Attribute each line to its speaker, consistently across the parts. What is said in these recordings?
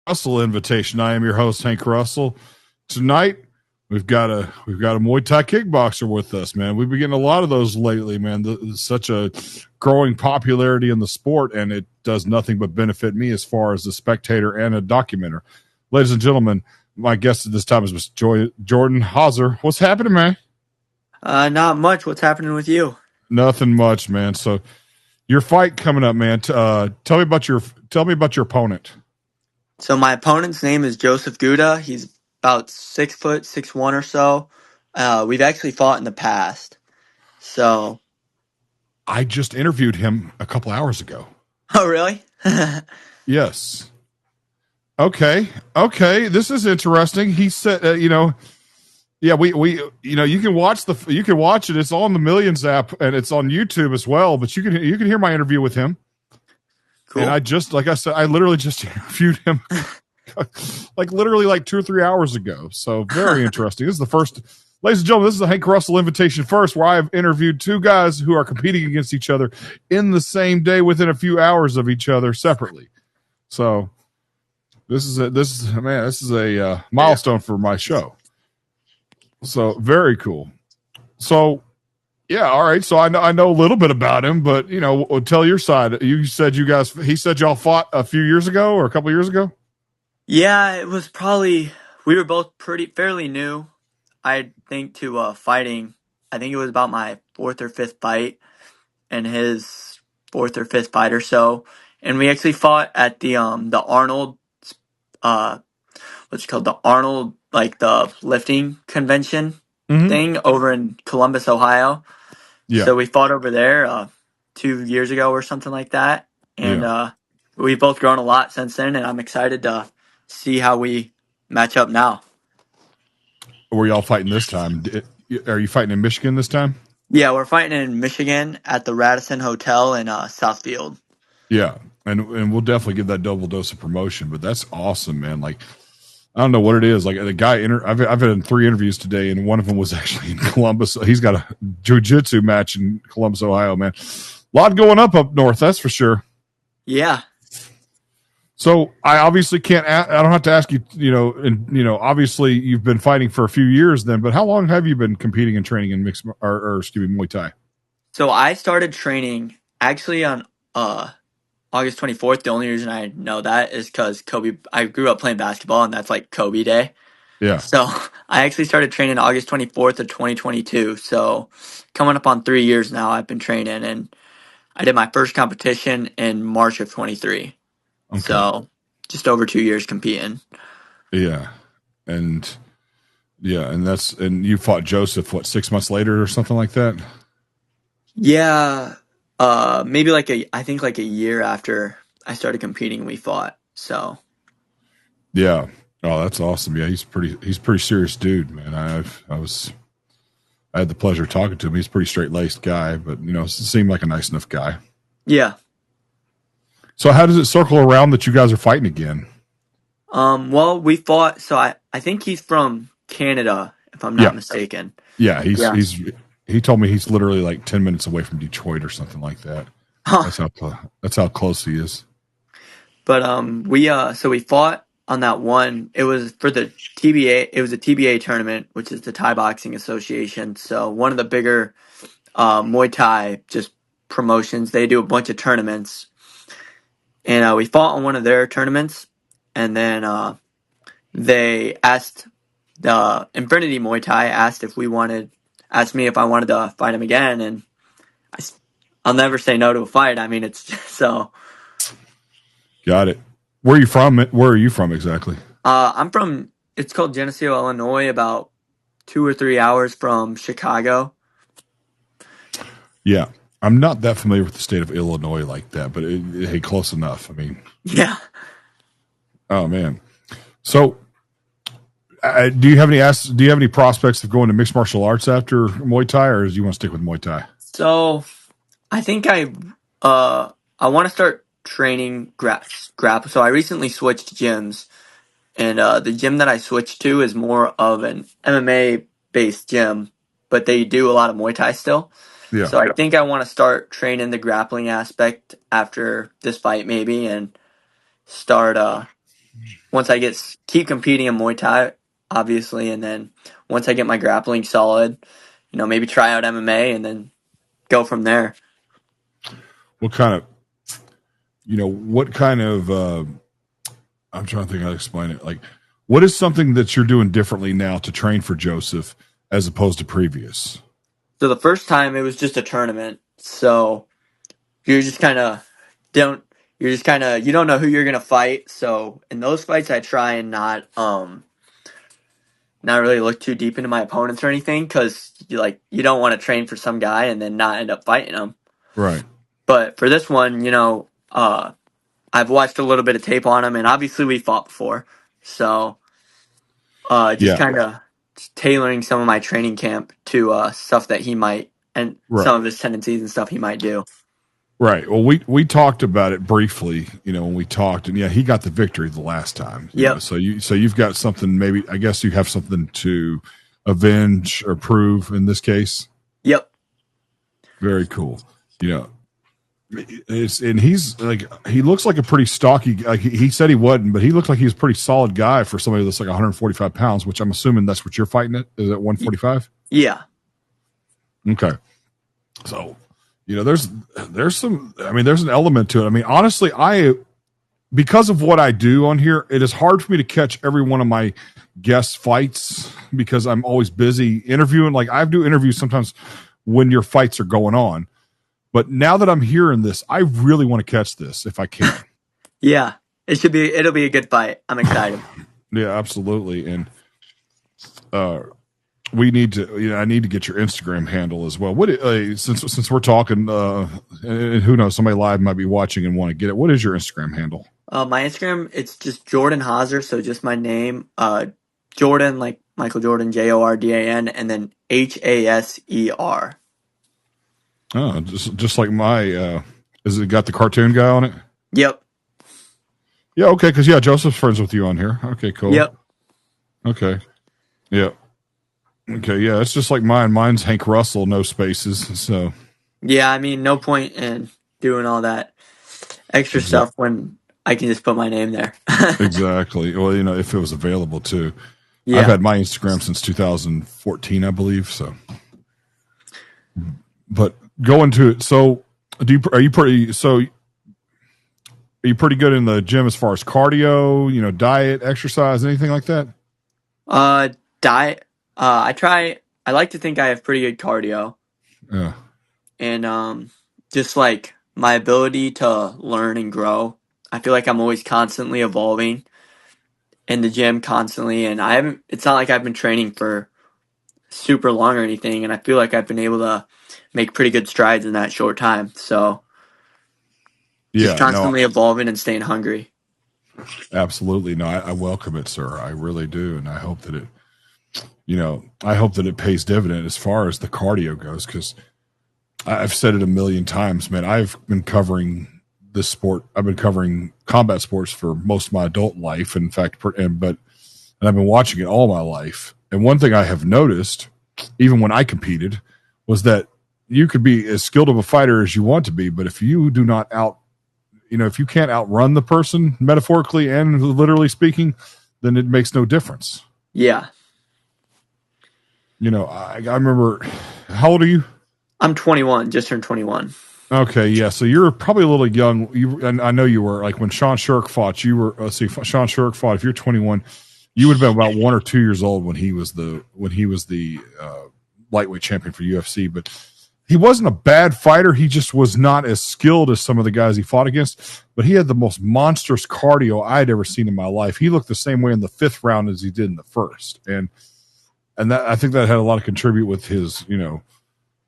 Speaker 1: Russell invitation. I am your host, Hank Russell. Tonight we've got a Muay Thai kickboxer with us, man. We've been getting a lot of those lately, man. There's such a growing popularity in the sport, and it does nothing but benefit me as far as a spectator and a documenter. Ladies and gentlemen, my guest at this time is Mr. Jordan Hauser. What's happening, man?
Speaker 2: Not much. What's happening with you?
Speaker 1: Nothing much, man. So your fight coming up, man. Tell me about your opponent.
Speaker 2: So my opponent's name is Joseph Guda. He's about 6 foot, 6'1" or so. We've actually fought in the past. So,
Speaker 1: I just interviewed him a couple hours ago.
Speaker 2: oh really?
Speaker 1: Yes. Okay. Okay. This is interesting. He said, yeah, you can watch it. It's on the Millions app and it's on YouTube as well. But you can hear my interview with him. And
Speaker 2: Cool.
Speaker 1: like I said, I literally just interviewed him, like literally like 2 or 3 hours ago. So very interesting. This is the first, ladies and gentlemen. This is a Hank Russell invitation first, where I have interviewed two guys who are competing against each other in the same day within a few hours of each other separately. So this is a milestone for my show. So very cool. So yeah, all right. So I know a little bit about him, but tell your side. He said y'all fought a few years ago or a couple years ago.
Speaker 2: Yeah, it was probably we were both fairly new. I think to fighting. I think it was about my fourth or fifth fight, and his fourth or fifth fight or so. And we actually fought at the Arnold uh what's it called, the Arnold, like the lifting convention
Speaker 1: Mm-hmm.
Speaker 2: thing over in Columbus, Ohio.
Speaker 1: Yeah,
Speaker 2: So we fought over there 2 years ago or something like that, and
Speaker 1: yeah.
Speaker 2: we've both grown a lot since then. And I'm excited to see how we match up now.
Speaker 1: Were y'all fighting this time? Are you fighting in Michigan this time?
Speaker 2: Yeah, we're fighting in Michigan at the Radisson Hotel in Southfield.
Speaker 1: Yeah, and we'll definitely give that double dose of promotion. But that's awesome, man. Like I don't know what it is. Like the guy, I've had 3 interviews today, and one of them was actually in Columbus. He's got a jiu-jitsu match in Columbus, Ohio. Man, a lot going up north. That's for sure.
Speaker 2: Yeah.
Speaker 1: So I obviously can't. I don't have to ask you. Obviously you've been fighting for a few years then. But how long have you been competing and training in mixed or excuse me, Muay Thai?
Speaker 2: So I started training actually on August 24th. The only reason I know that is because Kobe. I grew up playing basketball, and that's like Kobe Day.
Speaker 1: Yeah,
Speaker 2: So I actually started training August 24th of 2022. So coming up on 3 years now, I've been training, and I did my first competition in March of 23.
Speaker 1: okay,
Speaker 2: So just over 2 years competing.
Speaker 1: yeah, and and you fought Joseph 6 months later or something like that.
Speaker 2: Yeah, maybe I think like a year after I started competing, we fought. So
Speaker 1: Yeah. Oh, that's awesome. Yeah, he's pretty serious dude, man. I had the pleasure of talking to him. He's a pretty straight laced guy, but seemed like a nice enough guy.
Speaker 2: yeah.
Speaker 1: So how does it circle around that you guys are fighting again?
Speaker 2: Well, we fought. So I think he's from Canada, if I'm not
Speaker 1: Yeah,
Speaker 2: mistaken.
Speaker 1: yeah.
Speaker 2: Yeah.
Speaker 1: He told me he's literally like 10 minutes away from Detroit or something like that. That's how close he is.
Speaker 2: But we fought on that one. It was for the TBA. It was a TBA tournament, which is the Thai Boxing Association. So one of the bigger Muay Thai just promotions. They do a bunch of tournaments, and we fought on one of their tournaments, and then they asked the Infinity Muay Thai asked me if I wanted to fight him again, and I'll never say no to a fight. I mean, it's just, so.
Speaker 1: Got it. Where are you from? Where are you from exactly?
Speaker 2: I'm from. It's called Geneseo, Illinois, about 2 or 3 hours from Chicago.
Speaker 1: Yeah, I'm not that familiar with the state of Illinois like that, but hey, close enough. I mean,
Speaker 2: Yeah.
Speaker 1: oh man. So do you have any prospects of going to mixed martial arts after Muay Thai, or do you want to stick with Muay Thai?
Speaker 2: So I think I want to start training grapple. So I recently switched gyms, and the gym that I switched to is more of an MMA based gym, but they do a lot of Muay Thai still.
Speaker 1: Yeah.
Speaker 2: So I think I want to start training the grappling aspect after this fight, maybe, and start once I keep competing in Muay Thai, obviously, and then once I get my grappling solid, maybe try out MMA and then go from there.
Speaker 1: What kind of, I'm trying to think how to explain it. Like, what is something that you're doing differently now to train for Joseph as opposed to previous?
Speaker 2: So the first time it was just a tournament, so you're just kind of don't you don't know who you're gonna fight. So in those fights, I try and not really look too deep into my opponents or anything because you don't want to train for some guy and then not end up fighting him.
Speaker 1: Right.
Speaker 2: But for this one, I've watched a little bit of tape on him, and obviously we fought before, so just kind of tailoring some of my training camp to stuff that he might and some of his tendencies and stuff he might do.
Speaker 1: Right. Well, we talked about it briefly, when we talked, and yeah, he got the victory the last time.
Speaker 2: Yeah.
Speaker 1: So you've got something. Maybe I guess you have something to avenge or prove in this case.
Speaker 2: Yep.
Speaker 1: Very cool. And he's like, he looks like a pretty stocky. Like he said he wasn't, but he looked like he's a pretty solid guy for somebody that's like 145 pounds, which I'm assuming that's what you're fighting at. Is it 145?
Speaker 2: Yeah.
Speaker 1: Okay. So, there's some, there's an element to it. Honestly, because of what I do on here, it is hard for me to catch every one of my guest fights because I'm always busy interviewing. Like I do interviews sometimes when your fights are going on. But now that I'm hearing this, I really want to catch this if I can.
Speaker 2: Yeah, it'll be a good fight. I'm excited.
Speaker 1: Yeah, absolutely. And we need to, I need to get your Instagram handle as well. What since we're talking, and who knows, somebody live might be watching and want to get it. What is your Instagram handle?
Speaker 2: My Instagram, it's just Jordan Hauser, so just my name, Jordan, like Michael Jordan, Jordan, and then Haser.
Speaker 1: Oh, just like my, is it got the cartoon guy on it?
Speaker 2: Yep.
Speaker 1: Yeah, okay, because Joseph's friends with you on here. Okay, cool.
Speaker 2: Yep.
Speaker 1: Okay. Yep. Okay, yeah, it's just like mine. Mine's Hank Russell, no spaces. So.
Speaker 2: Yeah, no point in doing all that extra stuff when I can just put my name there.
Speaker 1: Exactly. Well, if it was available too. Yeah. I've had my Instagram since 2014, I believe. So, but going to it. So, are you pretty good in the gym as far as cardio, diet, exercise, anything like that?
Speaker 2: Diet. I like to think I have pretty good cardio.
Speaker 1: Yeah.
Speaker 2: And just like my ability to learn and grow. I feel like I'm always constantly evolving in the gym constantly, and it's not like I've been training for super long or anything, and I feel like I've been able to make pretty good strides in that short time. So just constantly evolving and staying hungry.
Speaker 1: Absolutely. No, I welcome it, sir. I really do. And I hope that it pays dividend as far as the cardio goes, because I've said it a million times, man. I've been covering this sport. I've been covering combat sports for most of my adult life. In fact, and I've been watching it all my life. And one thing I have noticed, even when I competed, was that you could be as skilled of a fighter as you want to be, but if you do not if you can't outrun the person, metaphorically and literally speaking, then it makes no difference.
Speaker 2: Yeah.
Speaker 1: I remember, how old are you?
Speaker 2: I'm 21, just turned 21.
Speaker 1: Okay, yeah. So you're probably a little young. And I know you were, like when Sean Shirk fought. You were Sean Shirk fought. If you're 21, you would have been about 1 or 2 years old when he was the lightweight champion for UFC. But he wasn't a bad fighter. He just was not as skilled as some of the guys he fought against. But he had the most monstrous cardio I'd ever seen in my life. He looked the same way in the 5th round as he did in the 1st, and that, I think that had a lot to contribute with his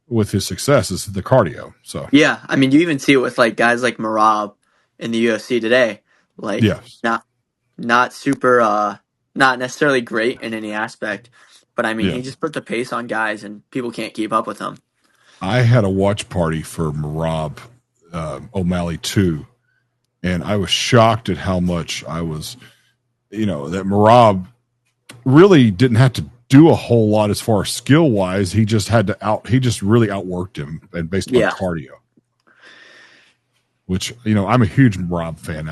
Speaker 1: with his success is the cardio. So
Speaker 2: yeah, you even see it with like guys like Merab in the UFC today. Like, not super, not necessarily great in any aspect, but he just put the pace on guys, and people can't keep up with him.
Speaker 1: I had a watch party for Merab O'Malley 2, and I was shocked at how much I was, that Merab really didn't have to do a whole lot as far as skill wise. He just really outworked him, and based on cardio, which, I'm a huge Merab fan.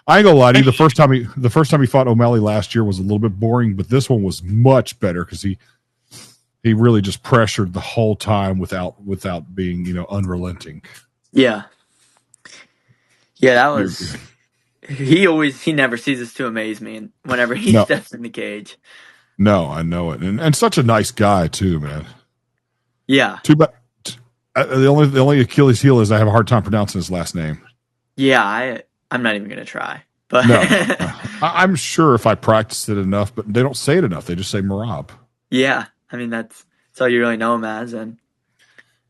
Speaker 1: I ain't gonna lie to you. The first time he fought O'Malley last year was a little bit boring, but this one was much better because he really just pressured the whole time without being unrelenting.
Speaker 2: Yeah, yeah, that was. He never ceases to amaze me, and whenever he
Speaker 1: No,
Speaker 2: steps in the cage.
Speaker 1: no, I know it, and such a nice guy too, man.
Speaker 2: Yeah,
Speaker 1: Too bad. The only Achilles heel is I have a hard time pronouncing his last name.
Speaker 2: yeah, I'm not even gonna try, but
Speaker 1: No, I'm sure if I practiced it enough, but they don't say it enough. They just say Marab.
Speaker 2: yeah, I mean that's all you really know him as, and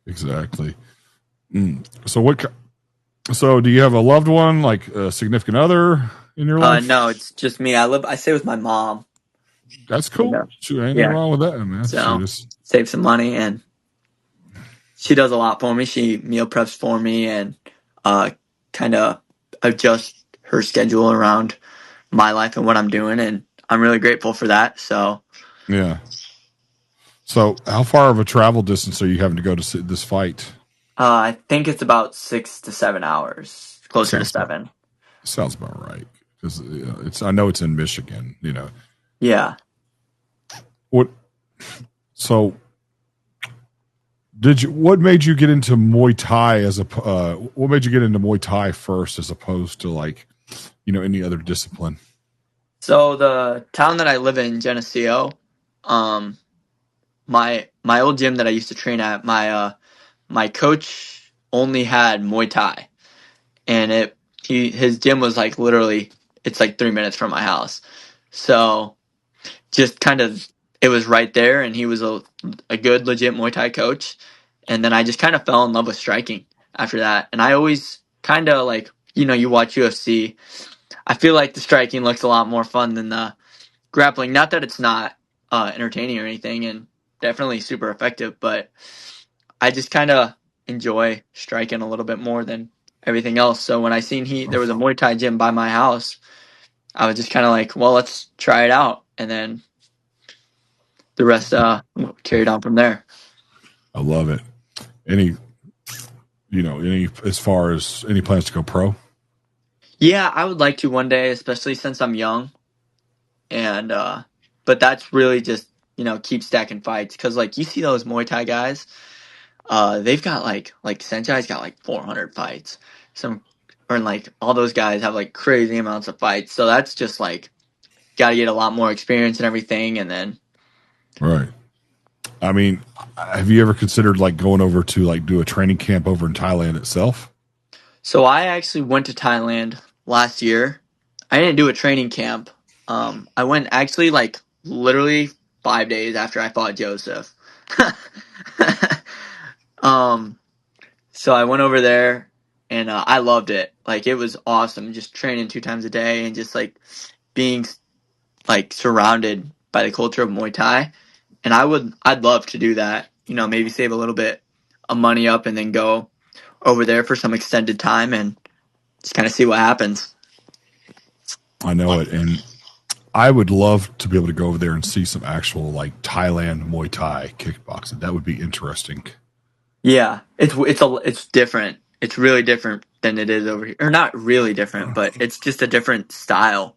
Speaker 1: Exactly. So what? So do you have a loved one, like a significant other in your life?
Speaker 2: no, it's just me. I stay with my mom.
Speaker 1: That's
Speaker 2: And,
Speaker 1: cool. Shoot, ain't nothing
Speaker 2: yeah,
Speaker 1: wrong with that, man.
Speaker 2: so
Speaker 1: Shoot,
Speaker 2: save some money, and she does a lot for me. She meal preps for me, and uh, kind of adjust her schedule around my life and what I'm doing, and I'm really grateful for that. So,
Speaker 1: yeah. So how far of a travel distance are you having to go to see this fight?
Speaker 2: I think it's about 6 to 7 hours, closer to
Speaker 1: Sounds about
Speaker 2: 7.
Speaker 1: sounds about right because it's. I know it's in Michigan.
Speaker 2: Yeah.
Speaker 1: What? So what made you get into Muay Thai what made you get into Muay Thai first as opposed to like any other discipline?
Speaker 2: So the town that I live in, Geneseo, um, my old gym that I used to train at, my coach only had Muay Thai, and his gym was like literally it's like 3 minutes from my house. So just kind of it was right there, and he was a good legit Muay Thai coach, and then I just kind of fell in love with striking after that. And I always kind of like you watch UFC. I feel like the striking looks a lot more fun than the grappling. Not that it's not entertaining or anything, and definitely super effective, but I just kind of enjoy striking a little bit more than everything else. So when I seen there was a Muay Thai gym by my house, I was just kind of like, well, let's try it out, and then the rest carried on from there.
Speaker 1: I love it. Any any as far as any plans to go pro?
Speaker 2: Yeah, I would like to one day, especially since I'm young, and but that's really just keep stacking fights because like you see those Muay Thai guys. They've got like Senchai's got like 400 fights. Some or like all those guys have like crazy amounts of fights. So that's just like got to get a lot more experience and everything. And then
Speaker 1: Right. I mean, have you ever considered like going over to like do a training camp over in Thailand itself?
Speaker 2: so I actually went to Thailand last year. I didn't do a training camp. I went actually like literally 5 days after I fought Joseph. um, so I went over there and I loved it. Like it was awesome, just training 2 times a day and just like being like surrounded by the culture of Muay Thai. And I'd love to do that. Maybe save a little bit of money up and then go over there for some extended time and just kind of see what happens.
Speaker 1: I know it, and I would love to be able to go over there and see some actual like Thailand Muay Thai kickboxing. That would be interesting.
Speaker 2: Yeah, it's different. It's really different than it is over here, or not really different, but it's just a different style.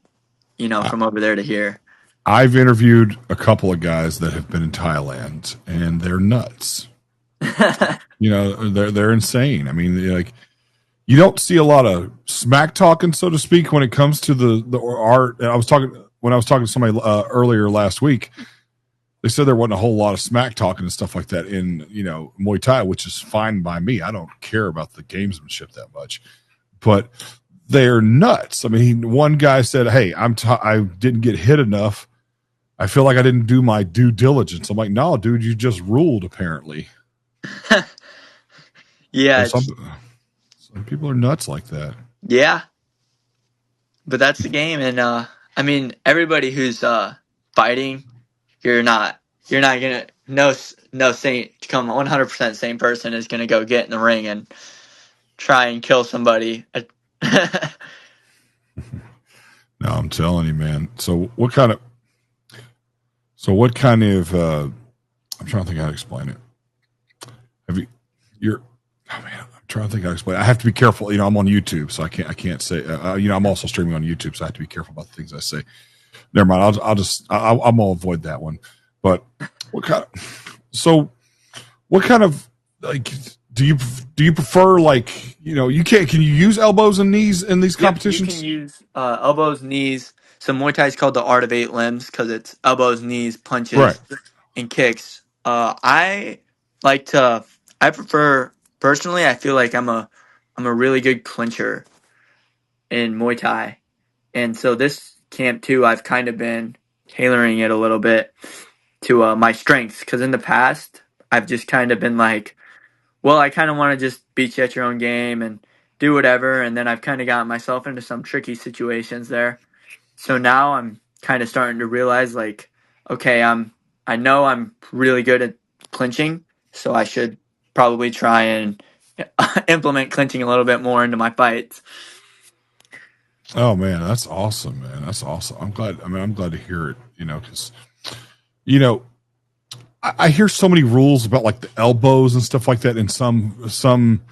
Speaker 1: I,
Speaker 2: From over there to here.
Speaker 1: I've interviewed a couple of guys that have been in Thailand, and they're nuts. They're insane. I mean, like you don't see a lot of smack talking, so to speak, when it comes to the art. I was talking to somebody earlier last week. They said there wasn't a whole lot of smack talking and stuff like that in Muay Thai, which is fine by me. I don't care about the gamesmanship that much, but they're nuts. I mean, one guy said, "Hey, I didn't get hit enough. I feel like I didn't do my due diligence." I'm like, "No, dude, you just ruled apparently."
Speaker 2: Yeah,
Speaker 1: Some people are nuts like that.
Speaker 2: yeah, but that's the game, and I mean, everybody who's fighting, you're not gonna no saint come 100% same person is gonna go get in the ring and try and kill somebody.
Speaker 1: No, I'm telling you, man. So what kind of I'm trying to think how to explain it. Have you you're oh man, I'm trying to think how to explain. I have to be careful. You know, I'm on YouTube, so I can't say. You know, I'm also streaming on YouTube, so I have to be careful about the things I say. Never mind. I'm gonna avoid that one. But what kind of like do you prefer, like, you know, can you use elbows and knees in these competitions?
Speaker 2: You can use elbows, knees. So Muay Thai is called the art of 8 limbs because it's elbows, knees,
Speaker 1: Right.
Speaker 2: punches, and kicks. I like to. I prefer personally. I feel like I'm a really good clincher in Muay Thai, and so this camp too, I've kind of been tailoring it a little bit to my strengths because in the past I've just kind of been like, well, I kind of want to just beat you at your own game and do whatever, and then I've kind of gotten myself into some tricky situations there. So now I'm kind of starting to realize, like, okay, I know I'm really good at clinching, so I should probably try and implement clinching a little bit more into my fights.
Speaker 1: Oh man, that's awesome, man. That's awesome. I'm glad. I mean, I'm glad to hear it. You know, because you know, I hear so many rules about like the elbows and stuff like that in some.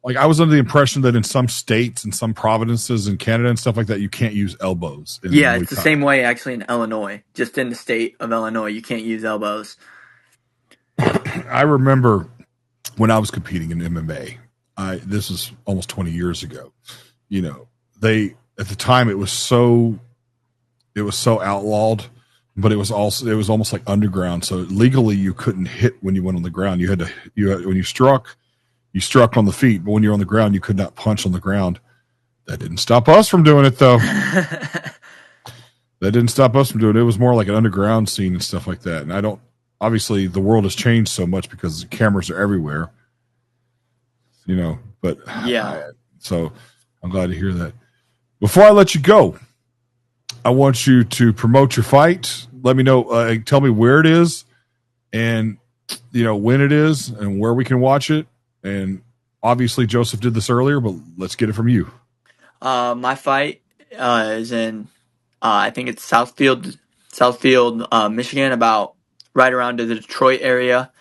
Speaker 1: Like, I was under the impression that in some states and some provinces in Canada and stuff like that, you can't use elbows.
Speaker 2: Yeah, it's the same way actually in Illinois. Just in the state of Illinois, you can't use elbows.
Speaker 1: I remember when I was competing in MMA. This is almost 20 years ago. You know, at the time it was so outlawed, but it was almost like underground. So legally you couldn't hit when you went on the ground. When you struck on the feet, but when you're on the ground, you could not punch on the ground. That didn't stop us from doing it, though. That didn't stop us from doing it. It was more like an underground scene and stuff like that. And obviously the world has changed so much because the cameras are everywhere, you know, but
Speaker 2: yeah.
Speaker 1: So I'm glad to hear that. Before I let you go, I want you to promote your fight. Let me know, tell me where it is and, you know, when it is and where we can watch it. And obviously Joseph did this earlier, but let's get it from you.
Speaker 2: My fight is in, I think it's Southfield, Michigan, about right around to the Detroit area.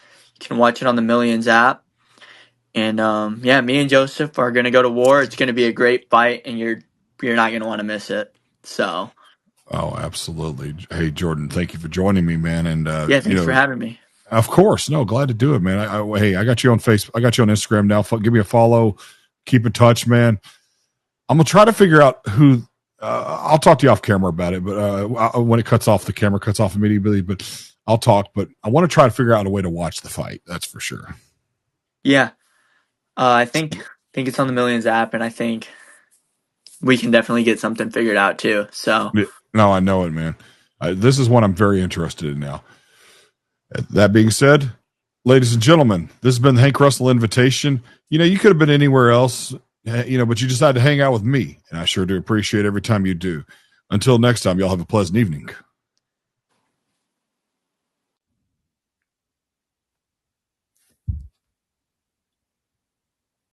Speaker 2: You can watch it on the Millions app. And yeah, me and Joseph are gonna go to war. It's gonna be a great fight, and you're not gonna want to miss it. So.
Speaker 1: Oh, absolutely. Hey, Jordan, thank you for joining me, man. And
Speaker 2: yeah, thanks for having me.
Speaker 1: Of course. No, glad to do it, man. Hey, I got you on Facebook. I got you on Instagram now. Give me a follow. Keep in touch, man. I'm going to try to figure out who, I'll talk to you off camera about it, but when it cuts off, the camera cuts off immediately, but I'll talk. But I want to try to figure out a way to watch the fight. That's for sure.
Speaker 2: Yeah. I think it's on the Millions app, and I think we can definitely get something figured out too. So.
Speaker 1: No, I know it, man. This is one I'm very interested in now. That being said, ladies and gentlemen, this has been the Hank Russell Invitation. You know, you could have been anywhere else, you know, but you decided to hang out with me, and I sure do appreciate every time you do. Until next time, y'all have a pleasant evening.